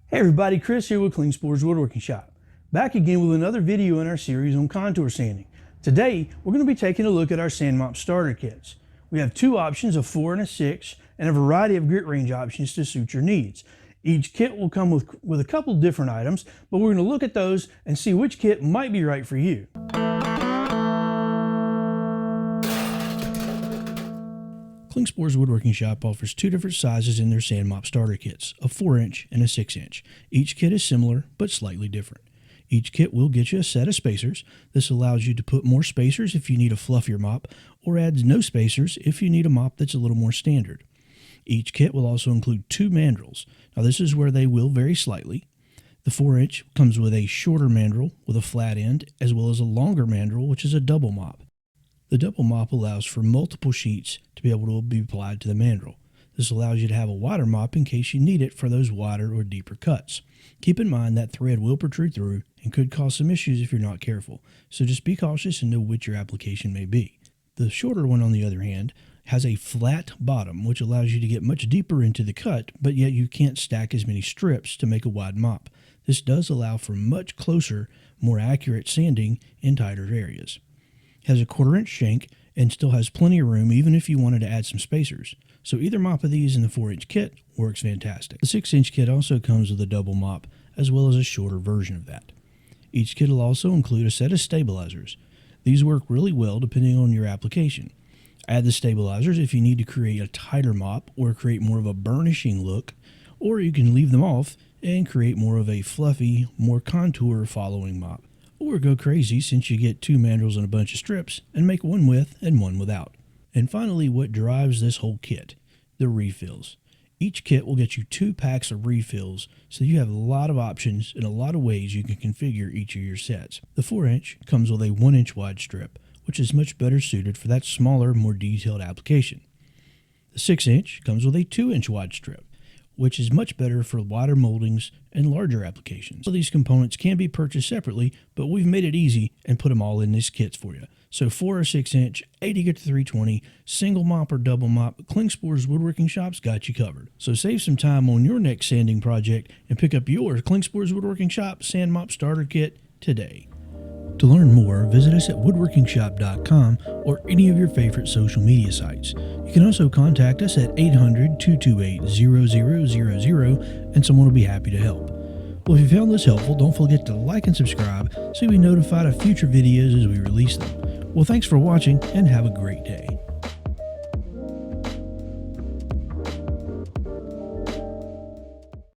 Hey everybody, Chris here with Klingspor's Woodworking Shop. Back again with another video in our series on contour sanding. Today, we're going to be taking a look at our Sanding Mop starter kits. We have two options, a 4 and a 6, and a variety of grit range options to suit your needs. Each kit will come with a couple different items, but we're going to look at those and see which kit might be right for you. Klingspor's Woodworking Shop offers two different sizes in their Sanding Mop starter kits, a 4-inch and a 6-inch. Each kit is similar, but slightly different. Each kit will get you a set of spacers. This allows you to put more spacers if you need a fluffier mop, or adds no spacers if you need a mop that's a little more standard. Each kit will also include two mandrels. Now this is where they will vary slightly. The 4-inch comes with a shorter mandrel with a flat end, as well as a longer mandrel, which is a double mop. The double mop allows for multiple sheets to be able to be applied to the mandrel. This allows you to have a wider mop in case you need it for those wider or deeper cuts. Keep in mind that thread will protrude through and could cause some issues if you're not careful, so just be cautious and know which your application may be. The shorter one, on the other hand, has a flat bottom, which allows you to get much deeper into the cut, but yet you can't stack as many strips to make a wide mop. This does allow for much closer, more accurate sanding in tighter areas. Has a 1/4-inch shank and still has plenty of room even if you wanted to add some spacers. So either mop of these in the 4-inch kit works fantastic. The 6-inch kit also comes with a double mop as well as a shorter version of that. Each kit will also include a set of stabilizers. These work really well depending on your application. Add the stabilizers if you need to create a tighter mop or create more of a burnishing look, or you can leave them off and create more of a fluffy, more contour following mop. Or go crazy since you get two mandrels and a bunch of strips and make one with and one without. And finally, what drives this whole kit, the refills. Each kit will get you 2 packs of refills, so you have a lot of options and a lot of ways you can configure each of your sets. The 4-inch comes with a 1-inch wide strip, which is much better suited for that smaller, more detailed application. The 6-inch comes with a 2-inch wide strip, which is much better for wider moldings and larger applications. So these components can be purchased separately, but we've made it easy and put them all in these kits for you. So 4 or 6-inch, 80 to 320, single mop or double mop, Klingspor's Woodworking Shop's got you covered. So save some time on your next sanding project and pick up your Klingspor's Woodworking Shop Sand Mop Starter Kit today. To learn more, visit us at woodworkingshop.com or any of your favorite social media sites. You can also contact us at 800-228-0000 and someone will be happy to help. Well, if you found this helpful, don't forget to like and subscribe so you'll be notified of future videos as we release them. Well, thanks for watching and have a great day.